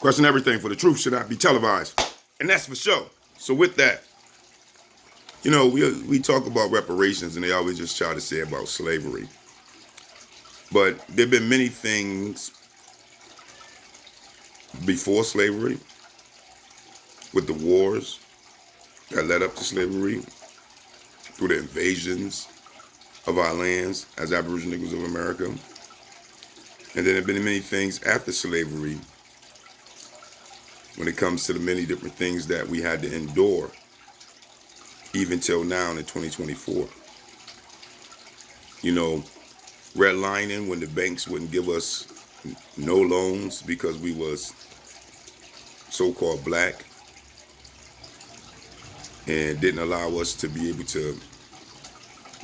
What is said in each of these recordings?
Question everything, for the truth should not be televised. And that's for sure. So with that, we talk about reparations and they always just try to say about slavery. But there have been many things before slavery, with the wars that led up to slavery, through the invasions of our lands as Aboriginal Negroes of America. And then there have been many things after slavery when it comes to the many different things that we had to endure, even till now in 2024. Redlining when the banks wouldn't give us no loans because we was so-called black and didn't allow us to be able to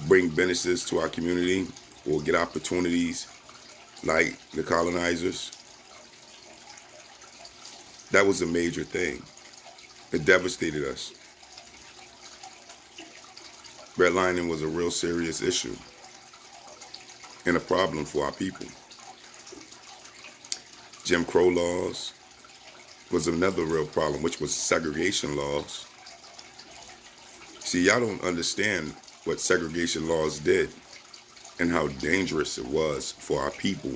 bring businesses to our community or get opportunities like the colonizers. That was a major thing. It devastated us. Redlining was a real serious issue and a problem for our people. Jim Crow laws was another real problem, which was segregation laws. See, y'all don't understand what segregation laws did and how dangerous it was for our people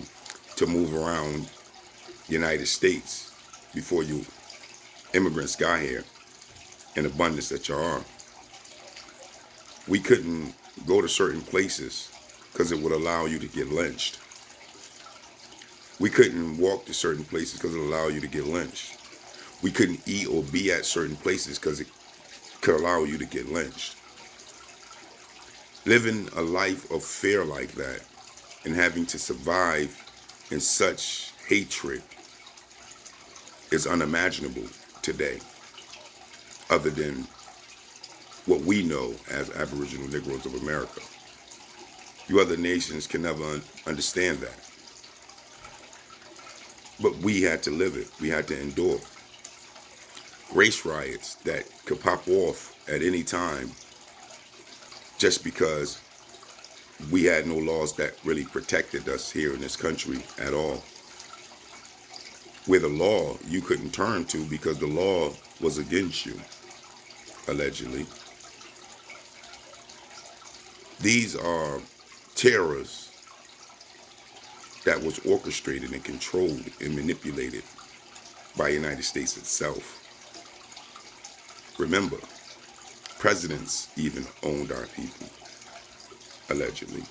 to move around the United States before you immigrants got here in abundance that you are. We couldn't go to certain places because it would allow you to get lynched. We couldn't walk to certain places because it would allow you to get lynched. We couldn't eat or be at certain places because it could allow you to get lynched. Living a life of fear like that and having to survive in such hatred is unimaginable today, other than what we know as Aboriginal Negroes of America. You other nations can never understand that. But we had to live it. We had to endure. Race riots that could pop off at any time just because we had no laws that really protected us here in this country at all. Where the law you couldn't turn to because the law was against you, allegedly. These are terrors that was orchestrated and controlled and manipulated by the United States itself. Remember, presidents even owned our people, allegedly.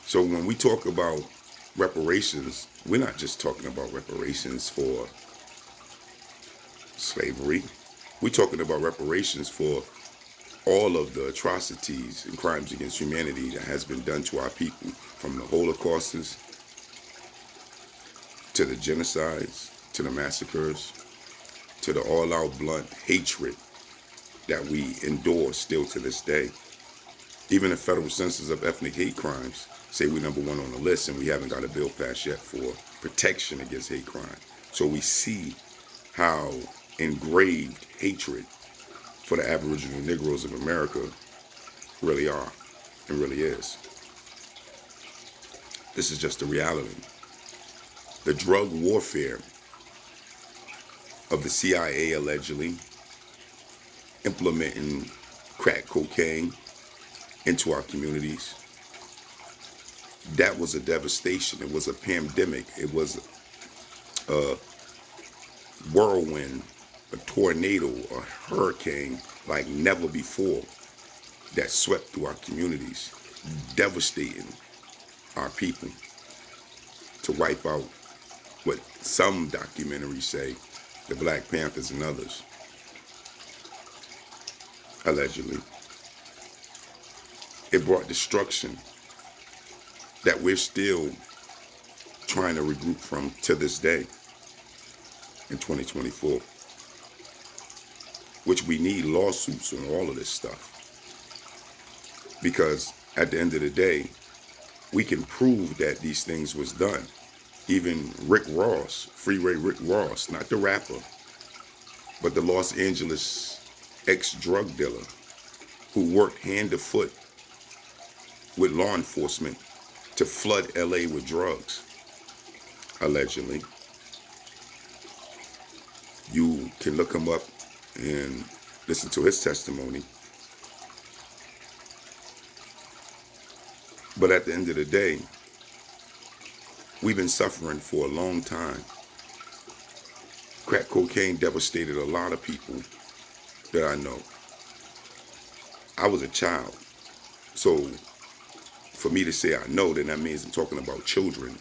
So when we talk about reparations, we're not just talking about reparations for slavery. We're talking about reparations for all of the atrocities and crimes against humanity that has been done to our people, from the Holocausts to the genocides, to the massacres, to the all-out blunt hatred that we endure still to this day. Even the federal census of ethnic hate crimes say we're number one on the list, and we haven't got a bill passed yet for protection against hate crime. So we see how engraved hatred for the Aboriginal Negroes of America really are and really is. This is just the reality. The drug warfare of the CIA allegedly implementing crack cocaine into our communities, that was a devastation. It was a pandemic. It was a whirlwind, a tornado, a hurricane like never before that swept through our communities, devastating our people, to wipe out what some documentaries say, the Black Panthers and others, allegedly. It brought destruction that we're still trying to regroup from to this day in 2024, which we need lawsuits on all of this stuff. Because at the end of the day, we can prove that these things was done. Even Rick Ross, Freeway Rick Ross, not the rapper, but the Los Angeles ex-drug dealer who worked hand to foot with law enforcement to flood LA with drugs, allegedly. You can look him up and listen to his testimony. But at the end of the day, we've been suffering for a long time. Crack cocaine devastated a lot of people that I know. I was a child. So for me to say I know, then that means I'm talking about children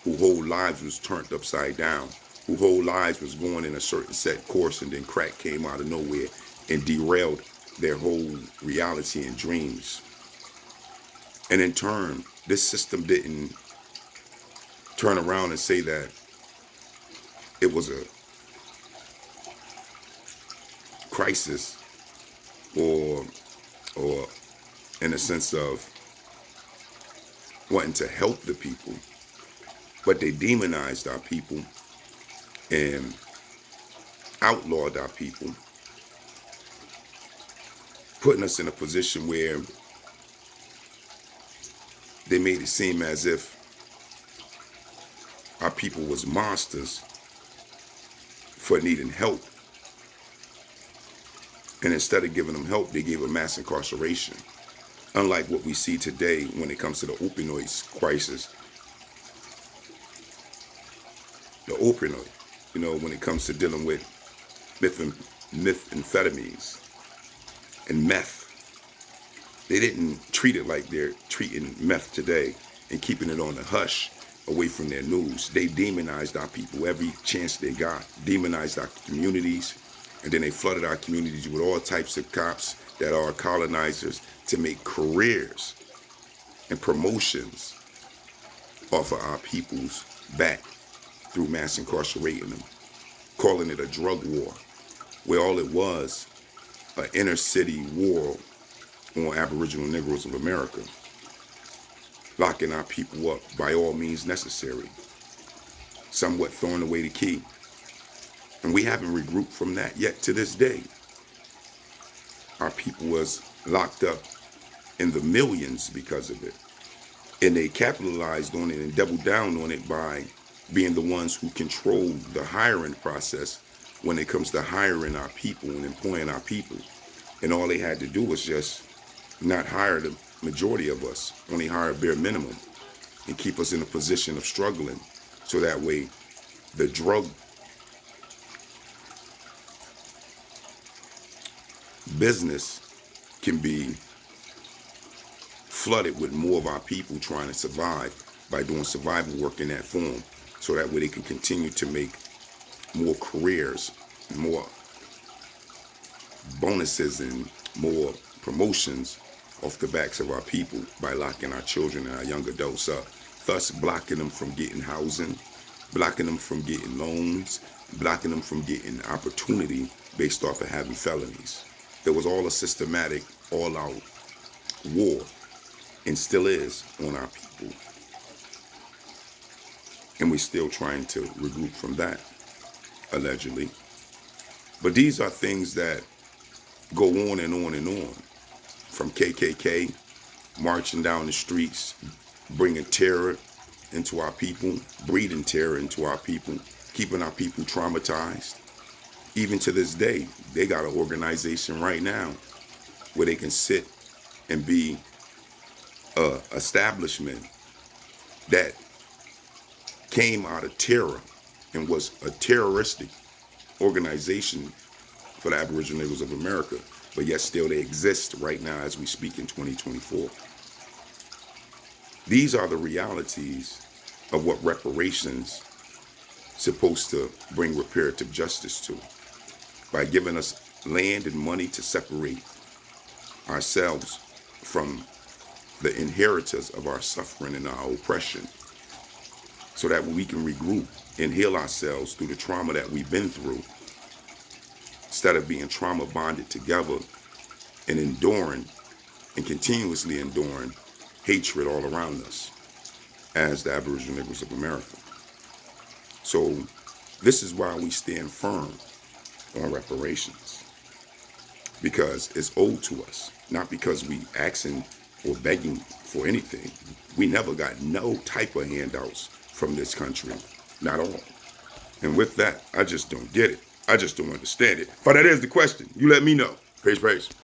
whose whole lives was turned upside down, whose whole lives was going in a certain set course, and then crack came out of nowhere and derailed their whole reality and dreams. And in turn, this system didn't turn around and say that it was a crisis or in a sense of wanting to help the people, but they demonized our people and outlawed our people, putting us in a position where they made it seem as if our people was monsters for needing help. And instead of giving them help, they gave them mass incarceration. Unlike what we see today when it comes to the opioid crisis. The opioid, when it comes to dealing with methamphetamines and meth. They didn't treat it like they're treating meth today and keeping it on the hush away from their news. They demonized our people every chance they got, demonized our communities, and then they flooded our communities with all types of cops that are colonizers to make careers and promotions off of our people's back through mass incarcerating them, calling it a drug war, where all it was, an inner city war on Aboriginal Negroes of America, locking our people up by all means necessary, somewhat throwing away the key. And we haven't regrouped from that yet to this day. Our people was locked up in the millions because of it. And they capitalized on it and doubled down on it by being the ones who control the hiring process when it comes to hiring our people and employing our people. And all they had to do was just not hire the majority of us, only hire a bare minimum, and keep us in a position of struggling, so that way the drug business can be flooded with more of our people trying to survive by doing survival work in that form, so that way they can continue to make more careers, more bonuses, and more promotions off the backs of our people by locking our children and our young adults up, thus blocking them from getting housing, blocking them from getting loans, blocking them from getting opportunity based off of having felonies. There was all a systematic, all-out war, and still is, on our people. And we're still trying to regroup from that, allegedly. But these are things that go on and on and on. From KKK, marching down the streets, bringing terror into our people, breeding terror into our people, keeping our people traumatized. Even to this day, they got an organization right now where they can sit and be an establishment that came out of terror and was a terroristic organization for the Aboriginal Negroes of America, but yet still they exist right now as we speak in 2024. These are the realities of what reparations supposed to bring reparative justice to, by giving us land and money to separate ourselves from the inheritors of our suffering and our oppression, so that we can regroup and heal ourselves through the trauma that we've been through, instead of being trauma bonded together and enduring and continuously enduring hatred all around us as the Aboriginal Negroes of America. So this is why we stand firm on reparations, because it's owed to us, not because we asking or begging for anything. We never got no type of handouts from this country, not all. And with that, I just don't get it. I just don't understand it. But that is the question. You let me know. Praise, praise.